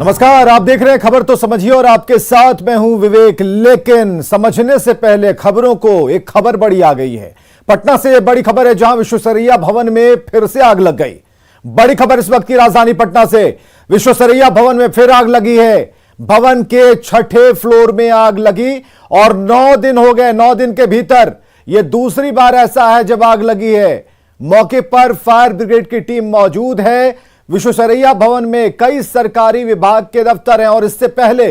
नमस्कार, आप देख रहे हैं खबर तो समझिए और आपके साथ मैं हूं विवेक। लेकिन समझने से पहले खबरों को एक खबर बड़ी आ गई है। पटना से यह बड़ी खबर है जहां विश्वेश्वरैया भवन में फिर से आग लग गई। बड़ी खबर इस वक्त की राजधानी पटना से। विश्वेश्वरैया भवन में फिर आग लगी है। भवन के 6ठे फ्लोर में आग लगी और 9 दिन हो गए। 9 दिन के भीतर यह दूसरी बार ऐसा है जब आग लगी है। मौके पर फायर ब्रिगेड की टीम मौजूद है। विश्वेश्वरैया भवन में कई सरकारी विभाग के दफ्तर हैं और इससे पहले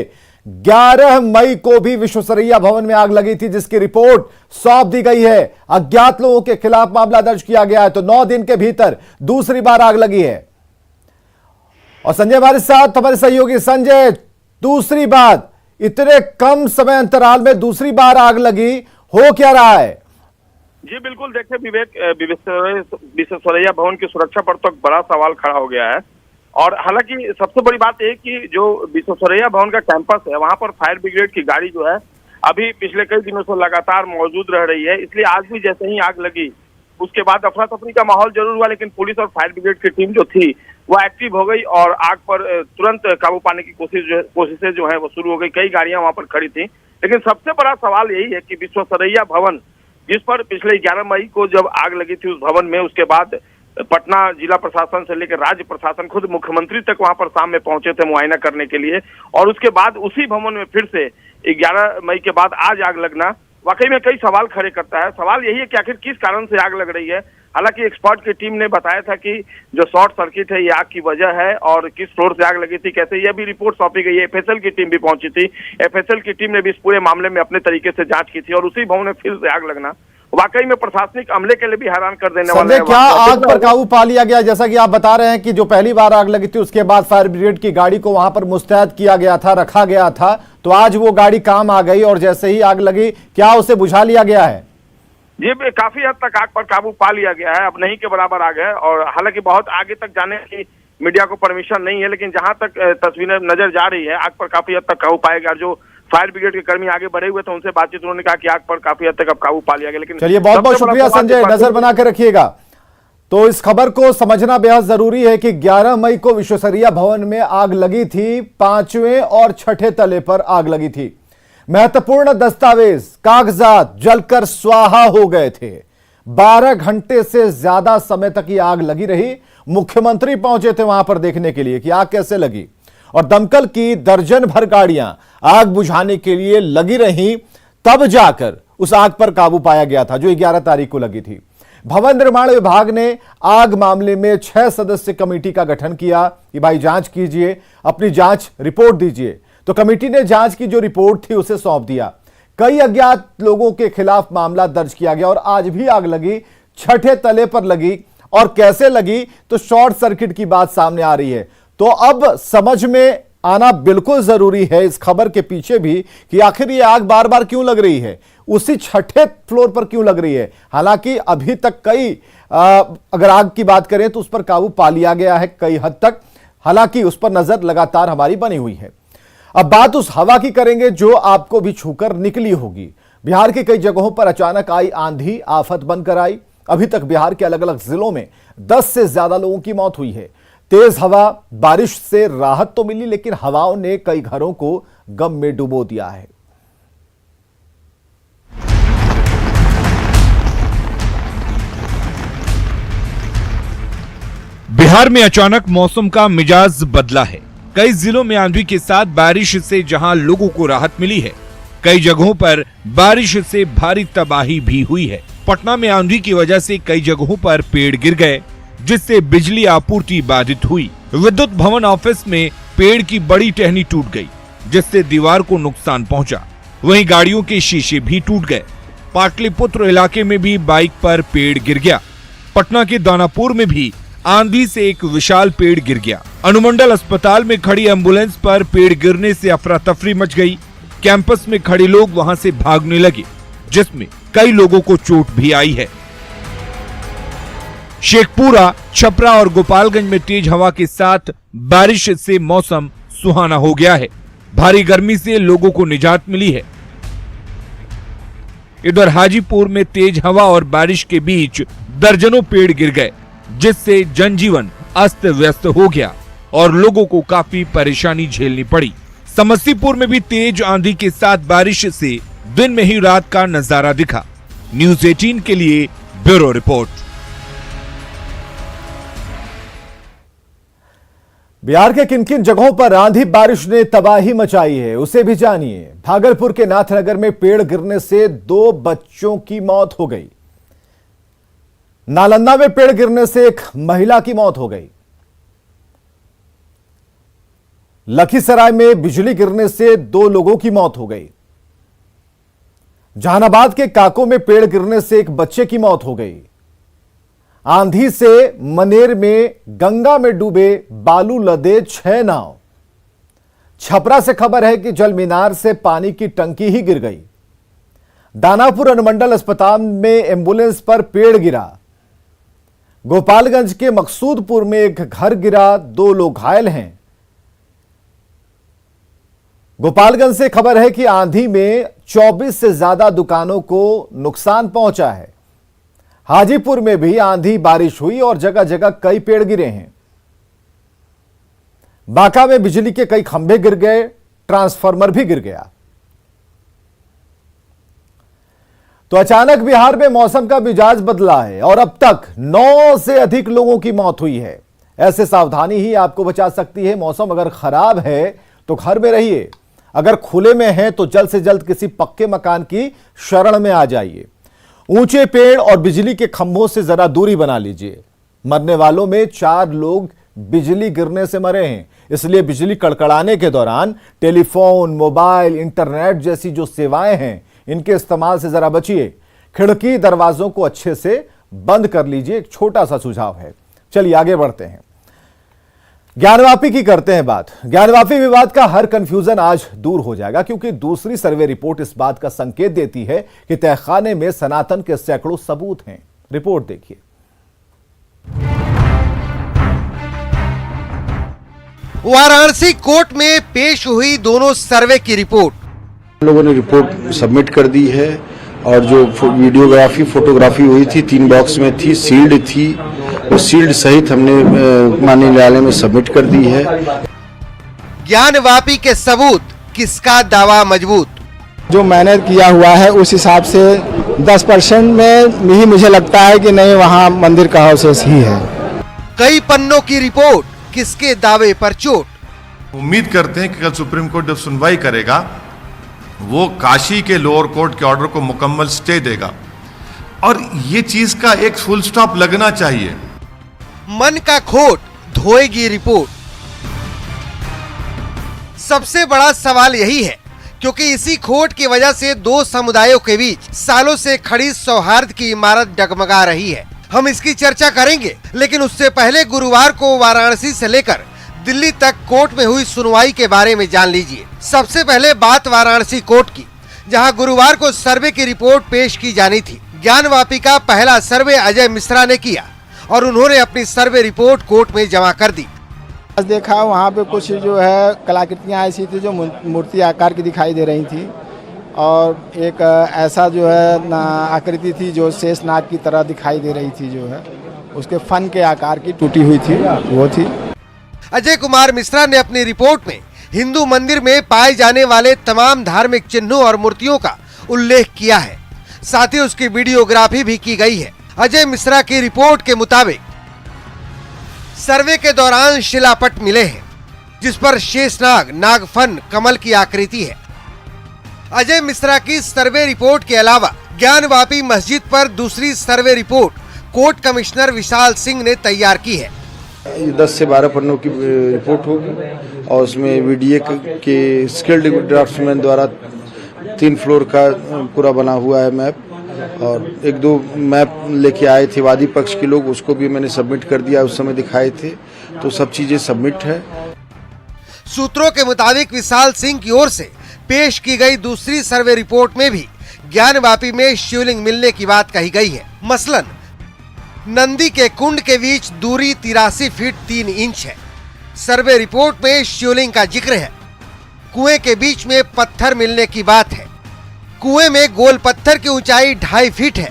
11 मई को भी विश्वेश्वरैया भवन में आग लगी थी, जिसकी रिपोर्ट सौंप दी गई है। अज्ञात लोगों के खिलाफ मामला दर्ज किया गया है। तो 9 दिन के भीतर दूसरी बार आग लगी है। और संजय हमारे साथ, हमारे सहयोगी संजय, दूसरी बार इतने कम समय अंतराल में दूसरी बार आग लगी, हो क्या रहा है? जी बिल्कुल, देखिए विवेक, विश्वेश्वरैया भवन की सुरक्षा पर तो बड़ा सवाल खड़ा हो गया है। और हालांकि सबसे बड़ी बात यह कि जो विश्वेश्वरैया भवन का कैंपस है वहां पर फायर ब्रिगेड की गाड़ी जो है अभी पिछले कई दिनों से लगातार मौजूद रह रही है। इसलिए आज भी जैसे ही आग लगी उसके बाद अफरा तफरी का माहौल जरूर हुआ, लेकिन पुलिस और फायर ब्रिगेड की टीम जो थी वो एक्टिव हो गई और आग पर तुरंत काबू पाने की कोशिशें जो है वो शुरू हो गई। कई गाड़ियां वहां पर खड़ी थी। लेकिन सबसे बड़ा सवाल यही है कि विश्वेश्वरैया भवन, जिस पर पिछले 11 मई को जब आग लगी थी उस भवन में, उसके बाद पटना जिला प्रशासन से लेकर राज्य प्रशासन, खुद मुख्यमंत्री तक वहां पर शाम में पहुंचे थे मुआयना करने के लिए। और उसके बाद उसी भवन में फिर से 11 मई के बाद आज आग लगना वाकई में कई सवाल खड़े करता है। सवाल यही है कि आखिर किस कारण से आग लग रही है। हालांकि एक्सपर्ट की टीम ने बताया था कि जो शॉर्ट सर्किट है ये आग की वजह है और किस फ्लोर से आग लगी थी, कैसे, यह भी रिपोर्ट सौंपी गई है। एफएसएल की टीम भी पहुंची थी। एफएसएल की टीम ने भी इस पूरे मामले में अपने तरीके से जांच की थी और उसी भवन में फिर से आग लगना वाकई में प्रशासनिक अमले के लिए भी हैरान कर देने वाला है। क्या आग पर काबू पा लिया गया? जैसा कि आप बता रहे हैं कि जो पहली बार आग लगी थी उसके बाद फायर ब्रिगेड की गाड़ी को वहां पर मुस्तैद किया गया था, रखा गया था, तो आज वो गाड़ी काम आ गई और जैसे ही आग लगी क्या उसे बुझा लिया गया है? जी काफी हद तक आग पर काबू पा लिया गया है। अब नहीं के बराबर आग है और हालांकि बहुत आगे तक जाने की मीडिया को परमिशन नहीं है, लेकिन जहां तक तस्वीरें नजर जा रही है आग पर काफी हद तक काबू पाया गया। जो फायर ब्रिगेड के कर्मी आगे बढ़े हुए थे उनसे बातचीत उन्होंने कहा कि आग पर काफी हद तक अब काबू पा लिया गया। लेकिन चलिए, बहुत बहुत शुक्रिया संजय, नजर बना के रखिएगा। तो इस खबर को समझना बेहद जरूरी है कि 11 मई को विश्वेश्वरैया भवन में आग लगी थी। 5वें और 6ठे तले पर आग लगी थी। महत्वपूर्ण दस्तावेज, कागजात जलकर स्वाहा हो गए थे। 12 घंटे से ज्यादा समय तक ये आग लगी रही। मुख्यमंत्री पहुंचे थे वहां पर देखने के लिए कि आग कैसे लगी और दमकल की दर्जन भर गाड़ियां आग बुझाने के लिए लगी रहीं। तब जाकर उस आग पर काबू पाया गया था जो 11 तारीख को लगी थी। भवन निर्माण विभाग ने आग मामले में 6 सदस्य कमेटी का गठन किया कि भाई जांच कीजिए, अपनी जांच रिपोर्ट दीजिए। तो कमेटी ने जांच की जो रिपोर्ट थी उसे सौंप दिया। कई अज्ञात लोगों के खिलाफ मामला दर्ज किया गया और आज भी आग लगी, 6ठे तले पर लगी। और कैसे लगी, तो शॉर्ट सर्किट की बात सामने आ रही है। तो अब समझ में आना बिल्कुल जरूरी है इस खबर के पीछे भी कि आखिर ये आग बार बार क्यों लग रही है, उसी 6ठे फ्लोर पर क्यों लग रही है। हालांकि अभी तक कई अगर आग की बात करें तो उस पर काबू पा लिया गया है कई हद तक। हालांकि उस पर नजर लगातार हमारी बनी हुई है। अब बात उस हवा की करेंगे जो आपको भी छूकर निकली होगी। बिहार के कई जगहों पर अचानक आई आंधी आफत बनकर आई। अभी तक बिहार के अलग अलग जिलों में 10 से ज्यादा लोगों की मौत हुई है। तेज हवा, बारिश से राहत तो मिली, लेकिन हवाओं ने कई घरों को गम में डुबो दिया है। बिहार में अचानक मौसम का मिजाज बदला है। कई जिलों में आंधी के साथ बारिश से जहां लोगों को राहत मिली है, कई जगहों पर बारिश से भारी तबाही भी हुई है। पटना में आंधी की वजह से कई जगहों पर पेड़ गिर गए, जिससे बिजली आपूर्ति बाधित हुई। विद्युत भवन ऑफिस में पेड़ की बड़ी टहनी टूट गई, जिससे दीवार को नुकसान पहुंचा। वहीं गाड़ियों के शीशे भी टूट गए। पाटलिपुत्र इलाके में भी बाइक पर पेड़ गिर गया। पटना के दानापुर में भी आंधी से एक विशाल पेड़ गिर गया। अनुमंडल अस्पताल में खड़ी एम्बुलेंस पर पेड़ गिरने से अफरा तफरी मच गई। कैंपस में खड़े लोग वहां से भागने लगे, जिसमें कई लोगों को चोट भी आई है। शेखपुरा, छपरा और गोपालगंज में तेज हवा के साथ बारिश से मौसम सुहाना हो गया है। भारी गर्मी से लोगों को निजात मिली है। इधर हाजीपुर में तेज हवा और बारिश के बीच दर्जनों पेड़ गिर गए, जिससे जनजीवन अस्त व्यस्त हो गया और लोगों को काफी परेशानी झेलनी पड़ी। समस्तीपुर में भी तेज आंधी के साथ बारिश से दिन में ही रात का नजारा दिखा। न्यूज़ 18 के लिए ब्यूरो रिपोर्ट। बिहार के किन किन जगहों पर आंधी बारिश ने तबाही मचाई है, उसे भी जानिए। भागलपुर के नाथनगर में पेड़ गिरने से 2 बच्चों की मौत हो गई। नालंदा में पेड़ गिरने से एक महिला की मौत हो गई। लखीसराय में बिजली गिरने से 2 लोगों की मौत हो गई। जहानाबाद के काको में पेड़ गिरने से एक बच्चे की मौत हो गई। आंधी से मनेर में गंगा में डूबे बालू लदे 6 नाव। छपरा से खबर है कि जल मीनार से पानी की टंकी ही गिर गई। दानापुर अनुमंडल अस्पताल में एंबुलेंस पर पेड़ गिरा। गोपालगंज के मकसूदपुर में एक घर गिरा, 2 लोग घायल हैं। गोपालगंज से खबर है कि आंधी में 24 से ज्यादा दुकानों को नुकसान पहुंचा है। हाजीपुर में भी आंधी बारिश हुई और जगह जगह कई पेड़ गिरे हैं। बांका में बिजली के कई खंभे गिर गए, ट्रांसफार्मर भी गिर गया। तो अचानक बिहार में मौसम का मिजाज बदला है और अब तक 9 से अधिक लोगों की मौत हुई है। ऐसे सावधानी ही आपको बचा सकती है। मौसम अगर खराब है तो घर में रहिए, अगर खुले में है तो जल्द से जल्द किसी पक्के मकान की शरण में आ जाइए। ऊंचे पेड़ और बिजली के खंभों से जरा दूरी बना लीजिए। मरने वालों में 4 लोग बिजली गिरने से मरे हैं, इसलिए बिजली कड़कड़ाने के दौरान टेलीफोन, मोबाइल, इंटरनेट जैसी जो सेवाएं हैं इनके इस्तेमाल से जरा बचिए। खिड़की दरवाजों को अच्छे से बंद कर लीजिए, एक छोटा सा सुझाव है। चलिए आगे बढ़ते हैं। ज्ञानवापी की करते हैं बात। ज्ञानवापी विवाद का हर कंफ्यूजन आज दूर हो जाएगा, क्योंकि दूसरी सर्वे रिपोर्ट इस बात का संकेत देती है कि तहखाने में सनातन के सैकड़ों सबूत हैं। रिपोर्ट देखिए। वाराणसी कोर्ट में पेश हुई दोनों सर्वे की रिपोर्ट। लोगों ने रिपोर्ट सबमिट कर दी है और जो वीडियोग्राफी, फोटोग्राफी हुई थी 3 बॉक्स में थी, सील्ड थी, वो सील्ड सहित हमने माननीय न्यायालय में सबमिट कर दी है। ज्ञानवापी के सबूत, किसका दावा मजबूत? जो मैंने किया हुआ है उस हिसाब से 10% में ही मुझे लगता है कि नहीं, वहाँ मंदिर का अवशेष ही है। कई पन्नों की रिपोर्ट, किसके दावे पर चोट? उम्मीद करते हैं कि कल सुप्रीम कोर्ट जब सुनवाई करेगा वो काशी के लोअर कोर्ट के ऑर्डर को मुकम्मल स्टे देगा और ये चीज का एक फुल स्टॉप लगना चाहिए। मन का खोट धोएगी रिपोर्ट। सबसे बड़ा सवाल यही है, क्योंकि इसी खोट की वजह से 2 समुदायों के बीच सालों से खड़ी सौहार्द की इमारत डगमगा रही है। हम इसकी चर्चा करेंगे, लेकिन उससे पहले गुरुवार को वाराणसी से लेकर दिल्ली तक कोर्ट में हुई सुनवाई के बारे में जान लीजिए। सबसे पहले बात वाराणसी कोर्ट की, जहां गुरुवार को सर्वे की रिपोर्ट पेश की जानी थी। ज्ञानवापी का पहला सर्वे अजय मिश्रा ने किया और उन्होंने अपनी सर्वे रिपोर्ट कोर्ट में जमा कर दी। देखा वहाँ पे कुछ जो है कलाकृतियाँ ऐसी थी जो मूर्ति आकार की दिखाई दे रही थी और एक ऐसा जो है आकृति थी जो शेषनाग की तरह दिखाई दे रही थी, जो है उसके फन के आकार की टूटी हुई थी, वो थी। अजय कुमार मिश्रा ने अपनी रिपोर्ट में हिंदू मंदिर में पाए जाने वाले तमाम धार्मिक चिन्हों और मूर्तियों का उल्लेख किया है। साथ ही उसकी वीडियोग्राफी भी की गई है। अजय मिश्रा की रिपोर्ट के मुताबिक सर्वे के दौरान शिलापट मिले हैं, जिस पर शेषनाग, नागफन, कमल की आकृति है। अजय मिश्रा की सर्वे रिपोर्ट के अलावा ज्ञानवापी मस्जिद पर दूसरी survey report court commissioner Vishal Singh ने तैयार की है। 10 से 12 पन्नों की रिपोर्ट होगी और उसमें वीडीए के स्किल्ड ड्राफ्ट्समैन द्वारा 3 फ्लोर का पूरा बना हुआ है मैप, और 1-2 मैप लेके आए थे वादी पक्ष के लोग, उसको भी मैंने सबमिट कर दिया, उस समय दिखाए थे, तो सब चीजें सबमिट है। सूत्रों के मुताबिक विशाल सिंह की ओर से पेश की गई दूसरी सर्वे रिपोर्ट में भी ज्ञानवापी में शिवलिंग मिलने की बात कही गई है। मसलन नंदी के कुंड के बीच दूरी 83 फीट 3 इंच है। सर्वे रिपोर्ट में शिवलिंग का जिक्र है। कुएं के बीच में पत्थर मिलने की बात है। कुएं में गोल पत्थर की ऊंचाई 2.5 फीट है।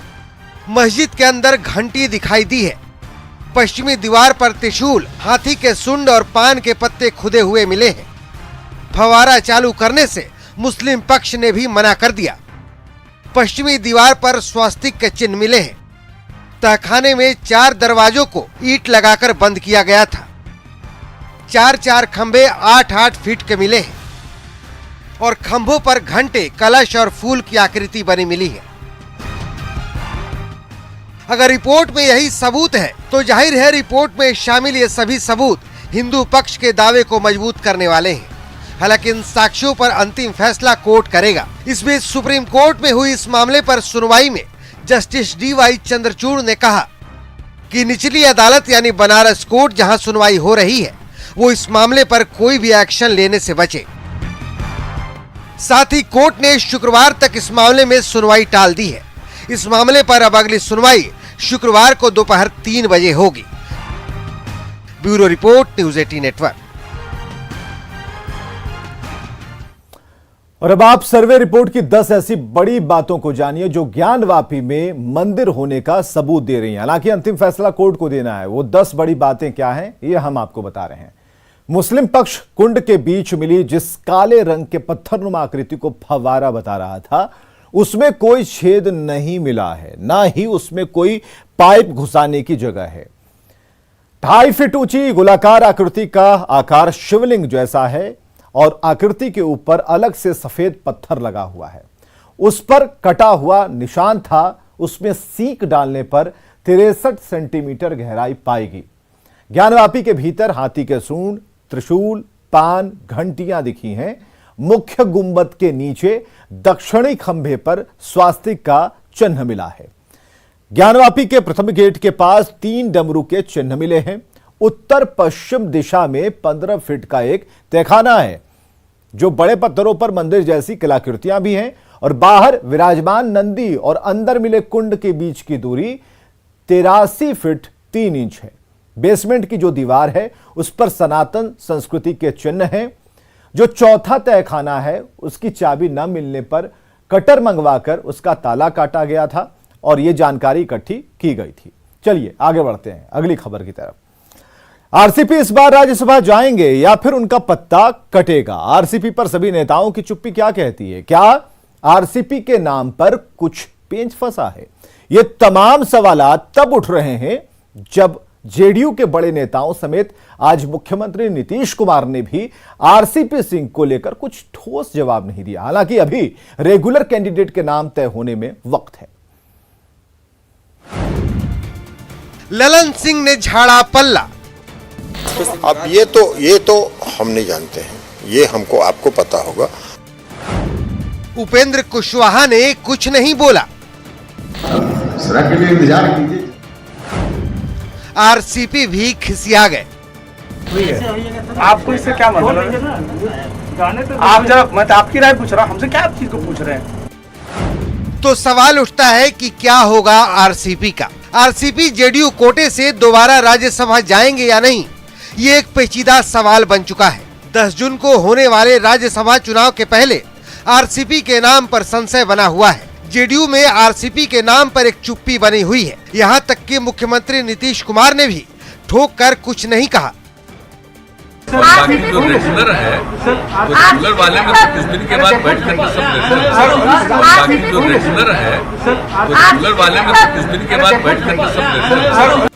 मस्जिद के अंदर घंटी दिखाई दी है। पश्चिमी दीवार पर त्रिशूल, हाथी के सुंड और पान के पत्ते खुदे हुए मिले हैं। फव्वारा चालू करने से मुस्लिम पक्ष ने भी मना कर दिया। पश्चिमी दीवार पर स्वास्तिक के चिन्ह मिले हैं। तहखाने में 4 दरवाजों को ईंट लगाकर बंद किया गया था। 4-4 खंभे 8-8 फीट के मिले हैं और खंभों पर घंटे, कलश और फूल की आकृति बनी मिली है। अगर रिपोर्ट में यही सबूत है तो जाहिर है रिपोर्ट में शामिल ये सभी सबूत हिंदू पक्ष के दावे को मजबूत करने वाले हैं। हालांकि इन साक्ष्यों पर अंतिम फैसला कोर्ट करेगा। इस बीच सुप्रीम कोर्ट में हुई इस मामले पर सुनवाई में जस्टिस DY चंद्रचूड़ ने कहा कि निचली अदालत यानी बनारस कोर्ट जहां सुनवाई हो रही है वो इस मामले पर कोई भी एक्शन लेने से बचे। साथ ही कोर्ट ने शुक्रवार तक इस मामले में सुनवाई टाल दी है। इस मामले पर अब अगली सुनवाई शुक्रवार को दोपहर 3 बजे होगी। Bureau report, news 18 network. और अब आप सर्वे रिपोर्ट की 10 ऐसी बड़ी बातों को जानिए जो ज्ञानवापी में मंदिर होने का सबूत दे रही हैं। हालांकि अंतिम फैसला कोर्ट को देना है। वो 10 बड़ी बातें क्या हैं ये हम आपको बता रहे हैं। मुस्लिम पक्ष कुंड के बीच मिली जिस काले रंग के पत्थरनुमा आकृति को फव्वारा बता रहा था उसमें कोई छेद नहीं मिला है, ना ही उसमें कोई पाइप घुसाने की जगह है। 2.5 फीट ऊंची गोलाकार आकृति का आकार शिवलिंग जैसा है और आकृति के ऊपर अलग से सफेद पत्थर लगा हुआ है। उस पर कटा हुआ निशान था। उसमें सीक डालने पर 63 सेंटीमीटर गहराई पाएगी। ज्ञानवापी के भीतर हाथी के सूंड, त्रिशूल, पान, घंटियां दिखी हैं। मुख्य गुंबद के नीचे दक्षिणी खंभे पर स्वास्तिक का चिन्ह मिला है। ज्ञानवापी के प्रथम गेट के पास 3 डमरू के चिन्ह मिले हैं। उत्तर पश्चिम दिशा में 15 फीट का एक तहखाना है जो बड़े पत्थरों पर मंदिर जैसी कलाकृतियां भी हैं और बाहर विराजमान नंदी और अंदर मिले कुंड के बीच की दूरी 83 फीट 3 इंच है। बेसमेंट की जो दीवार है उस पर सनातन संस्कृति के चिन्ह हैं। जो चौथा तहखाना है उसकी चाबी न मिलने पर कटर मंगवाकर उसका ताला काटा गया था और यह जानकारी इकट्ठी की गई थी। चलिए आगे बढ़ते हैं अगली खबर की तरफ। आरसीपी इस बार राज्यसभा जाएंगे या फिर उनका पत्ता कटेगा? आरसीपी पर सभी नेताओं की चुप्पी क्या कहती है? क्या आरसीपी के नाम पर कुछ पेंच फंसा है? ये तमाम सवालात तब उठ रहे हैं जब जेडीयू के बड़े नेताओं समेत आज मुख्यमंत्री नीतीश कुमार ने भी आरसीपी सिंह को लेकर कुछ ठोस जवाब नहीं दिया। हालांकि अभी रेगुलर कैंडिडेट के नाम तय होने में वक्त है। ललन सिंह ने झाड़ा पल्ला। अब ये तो हम नहीं जानते हैं, ये हमको आपको पता होगा। उपेंद्र कुशवाहा ने कुछ नहीं बोला। इंतजार कीजिए। आरसीपी भी खिसिया गए। आपको इससे क्या मतलब? आप जरा, मैं तो आपकी राय पूछ रहा हूं, हमसे क्या आप चीज को पूछ रहे हैं? तो सवाल उठता है कि क्या होगा आरसीपी का? आरसीपी जेडीयू कोटे से दोबारा राज्यसभा जाएंगे या नहीं, ये एक पेचीदा सवाल बन चुका है। 10 जून को होने वाले राज्यसभा चुनाव के पहले आरसीपी के नाम पर संशय बना हुआ है। जेडीयू में आरसीपी के नाम पर एक चुप्पी बनी हुई है। यहाँ तक कि मुख्यमंत्री नीतीश कुमार ने भी ठोक कर कुछ नहीं कहा। बाकी जो रेगुलर है वो रेगुलर वाले में तो कुछ दिन के बाद बैठ करके सब बाकी जो रेगुलर है वो रेगुलर वाले में तो कुछ दिन के बाद बैठ करके सब।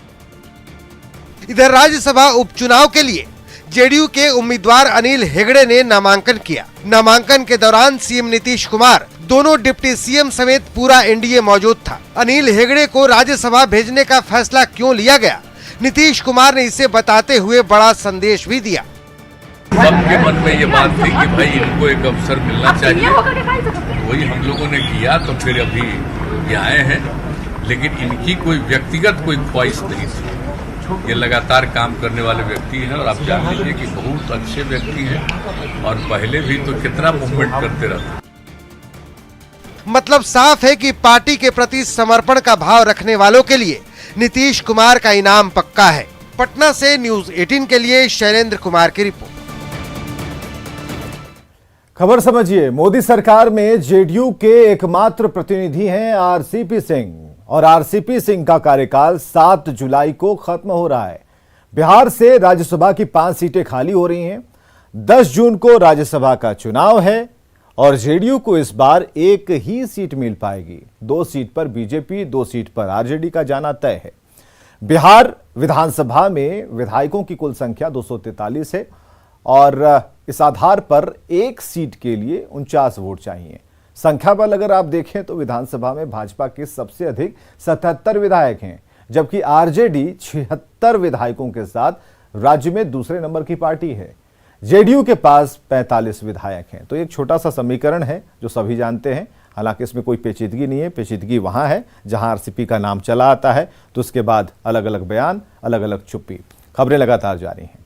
इधर राज्यसभा उपचुनाव के लिए जेडीयू के उम्मीदवार अनिल हेगड़े ने नामांकन किया। नामांकन के दौरान सीएम नीतीश कुमार, दोनों डिप्टी सीएम समेत पूरा एनडीए मौजूद था। अनिल हेगड़े को राज्यसभा भेजने का फैसला क्यों लिया गया, नीतीश कुमार ने इसे बताते हुए बड़ा संदेश भी दिया। सबके मन में ये बात थी कि भाई इनको एक अवसर मिलना चाहिए, वही हम लोगों ने किया, तो फिर अभी ये आए हैं। लेकिन इनकी कोई व्यक्तिगत कोई ख्वाहिश नहीं थी। ये लगातार काम करने वाले व्यक्ति हैं और आप जान लीजिए कि बहुत अच्छे व्यक्ति हैं और पहले भी तो कितना मूवमेंट करते रहते। मतलब साफ है कि पार्टी के प्रति समर्पण का भाव रखने वालों के लिए नीतीश कुमार का इनाम पक्का है। पटना से न्यूज़ 18 के लिए शैलेंद्र कुमार की रिपोर्ट। खबर समझिए, मोदी सरकार में जेडीयू के एकमात्र प्रतिनिधि हैं आरसीपी सिंह और आरसीपी सिंह का कार्यकाल 7 जुलाई को खत्म हो रहा है। बिहार से राज्यसभा की 5 सीटें खाली हो रही हैं। 10 जून को राज्यसभा का चुनाव है और जेडीयू को इस बार एक ही सीट मिल पाएगी। 2 सीट पर बीजेपी, 2 सीट पर आरजेडी का जाना तय है। बिहार विधानसभा में विधायकों की कुल संख्या 243 है और इस आधार पर एक सीट के लिए 49 वोट चाहिए। संख्या पर अगर आप देखें तो विधानसभा में भाजपा के सबसे अधिक 77 विधायक हैं, जबकि आरजेडी 76 विधायकों के साथ राज्य में दूसरे नंबर की पार्टी है। जेडीयू के पास 45 विधायक हैं। तो एक छोटा सा समीकरण है जो सभी जानते हैं, हालांकि इसमें कोई पेचीदगी नहीं है। पेचीदगी वहां है जहां आरसीपी का नाम चला आता है तो उसके बाद अलग अलग बयान, अलग अलग चुप्पी। खबरें लगातार जारी हैं।